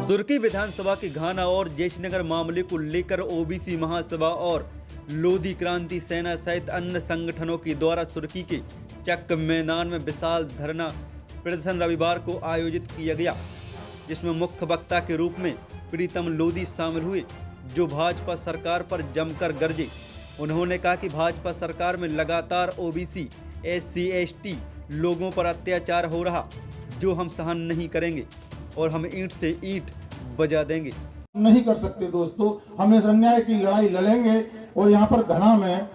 सुर्की विधानसभा की घाना और जयश्रीनगर मामले को लेकर ओबीसी महासभा और लोधी क्रांति सेना सहित अन्य संगठनों के द्वारा सुर्की के चक मैदान में विशाल धरना प्रदर्शन रविवार को आयोजित किया गया, जिसमें मुख्य वक्ता के रूप में प्रीतम लोधी शामिल हुए, जो भाजपा सरकार पर जमकर गरजे। उन्होंने कहा कि भाजपा सरकार में लगातार ओबीसी, SC, ST लोगों पर अत्याचार हो रहा, जो हम सहन नहीं करेंगे और हम ईंट से ईंट बजा देंगे। नहीं कर सकते दोस्तों, हम इस अन्याय की लड़ाई लड़ेंगे। और यहाँ पर घना में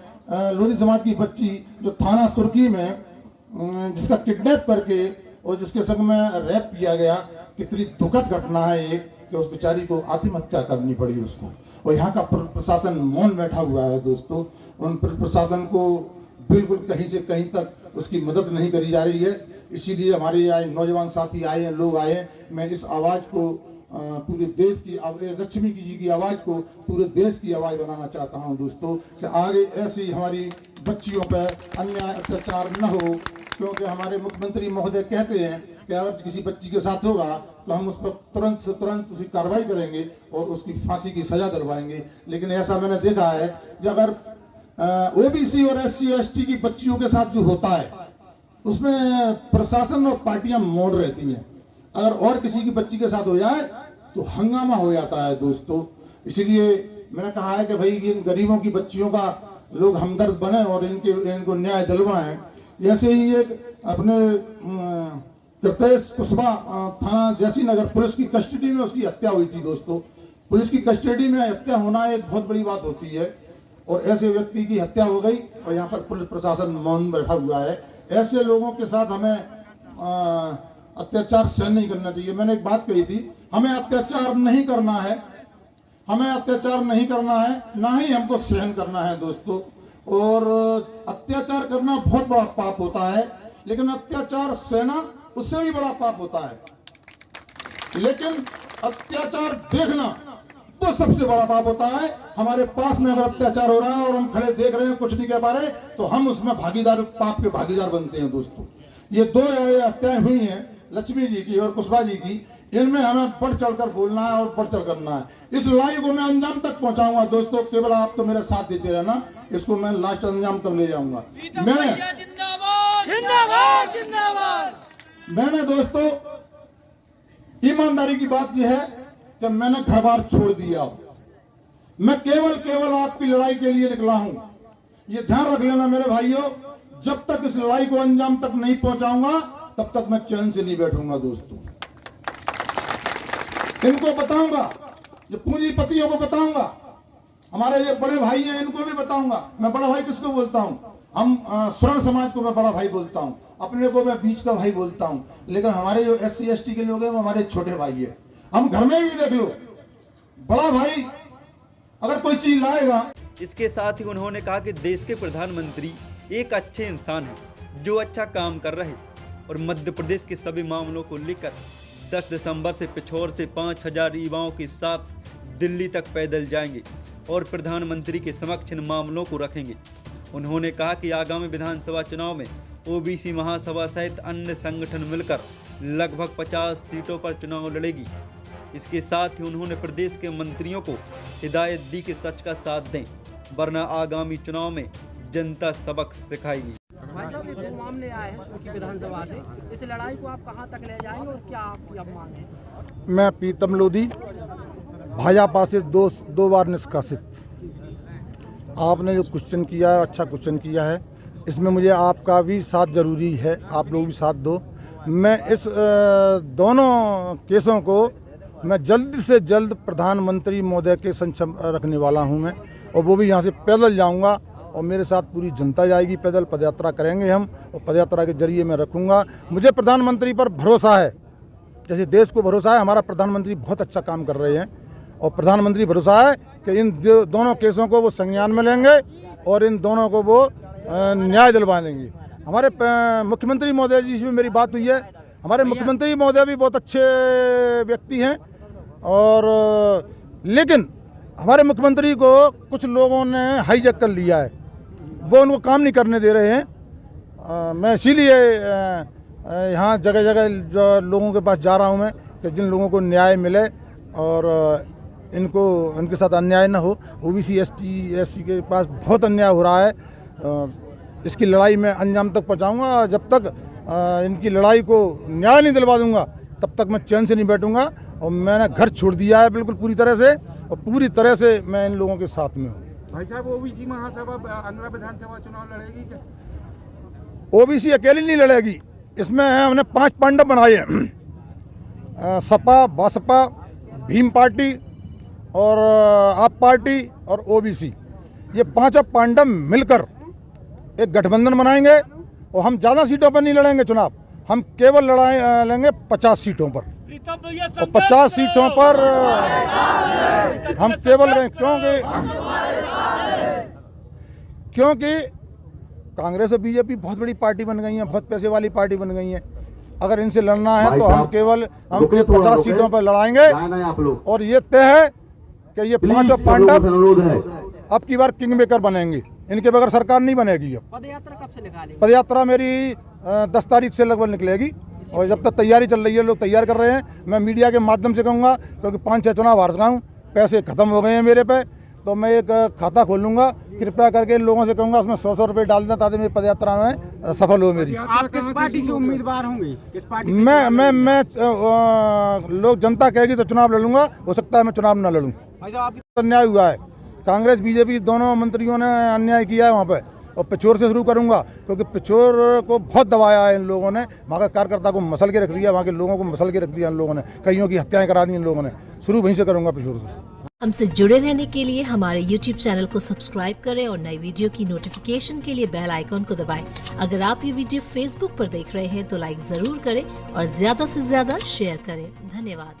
लोधी समाज की बच्ची जो थाना सुर्की में जिसका किडनैप करके और जिसके संग में रेप किया गया, कितनी दुखद घटना है ये कि उस बेचारी को आत्महत्या करनी पड़ी उसको। और यहाँ का प्रशासन मौन बैठा हुआ है दोस्तों। उन प्रशासन को बिल्कुल कहीं से कहीं तक उसकी मदद नहीं करी जा रही है। इसीलिए हमारे आए नौजवान साथी आए हैं, लोग आए हैं। मैं इस आवाज को पूरे देश की, लक्ष्मी जी की आवाज को पूरे देश की आवाज बनाना चाहता हूं दोस्तों, कि आगे ऐसी हमारी बच्चियों पर अन्याय अत्याचार न हो। क्योंकि हमारे मुख्यमंत्री महोदय कहते हैं कि अगर किसी बच्ची के साथ होगा तो हम उस पर तुरंत से तुरंत उसकी कार्रवाई करेंगे और उसकी फांसी की सजा दिलवाएंगे। लेकिन ऐसा मैंने देखा है कि अगर ओबीसी और SC, ST की बच्चियों के साथ जो होता है उसमें प्रशासन और पार्टियां मौन रहती हैं। अगर और किसी की बच्ची के साथ हो जाए तो हंगामा हो जाता है दोस्तों। इसलिए मैंने कहा है कि भाई इन गरीबों की बच्चियों का लोग हमदर्द बने और इनको न्याय दिलवाएं। जैसे ही एक अपने कृतेश कुशवा थाना जयश्रीनगर पुलिस की कस्टडी में उसकी हत्या हुई थी दोस्तों। पुलिस की कस्टडी में हत्या होना एक बहुत बड़ी बात होती है और ऐसे व्यक्ति की हत्या हो गई और यहाँ पर पुलिस प्रशासन मौन बैठा हुआ है। ऐसे लोगों के साथ हमें अत्याचार सहन नहीं करना चाहिए। मैंने एक बात कही थी, हमें अत्याचार नहीं करना है, हमें अत्याचार नहीं करना है, ना ही हमको सहन करना है दोस्तों। और अत्याचार करना बहुत बड़ा पाप होता है, लेकिन अत्याचार सहना उससे भी बड़ा पाप होता है। लेकिन अत्याचार देखना वो सबसे बड़ा पाप होता है। हमारे पास में अगर अत्याचार हो रहा है और हम खड़े देख रहे हैं, कुछ नहीं कह पा रहे, तो हम उसमें भागीदार, पाप के भागीदार बनते हैं दोस्तों। ये दो हत्याएं हुई हैं, लक्ष्मी जी की और कुशवा जी की, इनमें हमें बढ़ चढ़कर बोलना है और बढ़ चढ़ करना है। इस लड़ाई को मैं अंजाम तक पहुंचाऊंगा दोस्तों। केवल आप तो मेरे साथ देते रहना, इसको मैं लास्ट अंजाम तक ले जाऊंगा। मैंने दोस्तों ईमानदारी की बात यह है कि मैंने घर बार छोड़ दिया। मैं केवल आपकी लड़ाई के लिए निकला हूं। ये ध्यान रख लेना मेरे भाइयों, जब तक इस लड़ाई को अंजाम तक नहीं पहुंचाऊंगा तब तक मैं चैन से नहीं बैठूंगा दोस्तों। इनको बताऊंगा, जो पूंजीपतियों को बताऊंगा, हमारे ये बड़े भाई हैं इनको भी बताऊंगा। मैं बड़ा भाई किसको बोलता हूं? हम स्वर्ण समाज को मैं बड़ा भाई बोलता हूं, अपने को मैं बीच का भाई बोलता हूं। लेकिन हमारे जो SC, ST के लोग हैं वो हमारे छोटे भाई है। हम घर में भी देख लो, बड़ा भाई अगर कोई चीज लाएगा। इसके साथ ही उन्होंने कहा कि देश के प्रधानमंत्री एक अच्छे इंसान हैं, जो अच्छा काम कर रहे और मध्य प्रदेश के सभी मामलों को लेकर 10 दिसंबर से पिछोर से 5000 युवाओं के साथ दिल्ली तक पैदल जाएंगे और प्रधानमंत्री के समक्ष इन मामलों को रखेंगे। उन्होंने कहा कि आगामी विधानसभा चुनाव में ओबीसी महासभा सहित अन्य संगठन मिलकर लगभग 50 सीटों पर चुनाव लड़ेगी। इसके साथ ही उन्होंने प्रदेश के मंत्रियों को हिदायत दी कि सच का साथ दें, वरना आगामी चुनाव में जनता सबक सिखाएगी। भाई साहब, ये दो मामले आए हैं सुर्की विधानसभा से, इस लड़ाई को आप कहां तक ले जाएंगे और क्या आपकी अब मांग है? मैं प्रीतम लोधी, भाजपा से दो बार निष्कासित। आपने जो क्वेश्चन किया है, अच्छा क्वेश्चन किया है। इसमें मुझे आपका भी साथ जरूरी है, आप लोग भी साथ दो। मैं इस दोनों केसों को मैं जल्द से जल्द प्रधानमंत्री महोदय के समक्ष रखने वाला हूं मैं, और वो भी यहाँ से पैदल जाऊंगा और मेरे साथ पूरी जनता जाएगी पैदल। पदयात्रा करेंगे हम और पदयात्रा के जरिए मैं रखूंगा। मुझे प्रधानमंत्री पर भरोसा है, जैसे देश को भरोसा है। हमारा प्रधानमंत्री बहुत अच्छा काम कर रहे हैं और प्रधानमंत्री भरोसा है कि इन दोनों केसों को वो संज्ञान में लेंगे और इन दोनों को वो न्याय दिलवा देंगे। हमारे मुख्यमंत्री महोदय जी से मेरी बात हुई है। हमारे मुख्यमंत्री महोदय भी बहुत अच्छे व्यक्ति हैं, और लेकिन हमारे मुख्यमंत्री को कुछ लोगों ने हाईजैक कर लिया है, वो उनको काम नहीं करने दे रहे हैं। मैं इसीलिए यहाँ जगह जगह जो लोगों के पास जा रहा हूँ मैं कि जिन लोगों को न्याय मिले और इनके साथ अन्याय न हो। ओबीसी एससी के पास बहुत अन्याय हो रहा है। इसकी लड़ाई मैं अंजाम तक पहुँचाऊँगा। जब तक इनकी लड़ाई को न्याय नहीं दिलवा दूँगा तब तक मैं चैन से नहीं बैठूँगा। और मैंने घर छोड़ दिया है बिल्कुल पूरी तरह से, और पूरी तरह से मैं इन लोगों के साथ में हूँ। भाई साहब, ओबीसी महासभा आंध्र विधानसभा चुनाव लड़ेगी क्या? ओबीसी अकेली नहीं लड़ेगी, इसमें हमने 5 पांडव बनाए हैं। सपा, बसपा, भीम पार्टी और आप पार्टी और ओबीसी, ये 5 पांडव मिलकर एक गठबंधन बनाएंगे। और हम ज़्यादा सीटों पर नहीं लड़ेंगे चुनाव, हम केवल लेंगे 50 सीटों पर। और 50 सीटों पर हम केवल क्योंकि कांग्रेस और बीजेपी बहुत बड़ी पार्टी बन गई है, बहुत पैसे वाली पार्टी बन गई है। अगर इनसे लड़ना है तो हम केवल 50 सीटों पर लड़ाएंगे। और ये तय है कि ये 5 पांडव अब की बार किंग मेकर बनेंगे, इनके बगैर सरकार नहीं बनेगी। अब पदयात्रा कब से निकालेंगे? पदयात्रा मेरी 10 तारीख से लगभग निकलेगी, और जब तक तैयारी चल रही है, लोग तैयार कर रहे हैं। मैं मीडिया के माध्यम से कहूँगा, क्योंकि 5-6 चुनाव हार चुका हूँ, पैसे खत्म हो गए हैं मेरे पे, तो मैं एक खाता खोलूँगा। कृपया करके लोगों से कहूँगा उसमें 100 रुपये डाल दें ताकि मेरी पदयात्रा में सफल हो मेरी। आप किस पार्टी से उम्मीदवार होंगे? किस पार्टी? मैं लोग जनता कहेगी तो चुनाव लड़ूंगा। हो सकता है मैं चुनाव न लड़ूँ। अन्याय हुआ है, कांग्रेस बीजेपी दोनों मंत्रियों ने अन्याय किया है वहाँ पे। और पिछोर से शुरू करूंगा, क्योंकि पिछोर को बहुत दबाया है इन लोगों ने। वहाँ का कार्यकर्ता को मसल के रख दिया, वहाँ के लोगों को मसल के रख दिया इन लोगों ने। कईयों की हत्याएं करा दी इन लोगों ने। शुरू वहीं से करूंगा, पिछोर से। हमसे जुड़े रहने के लिए हमारे YouTube चैनल को सब्सक्राइब करें और नई वीडियो की नोटिफिकेशन के लिए बेल आइकॉन को दबाएं। अगर आप ये वीडियो Facebook पर देख रहे हैं तो लाइक जरूर करें और ज्यादा से ज्यादा शेयर करें। धन्यवाद।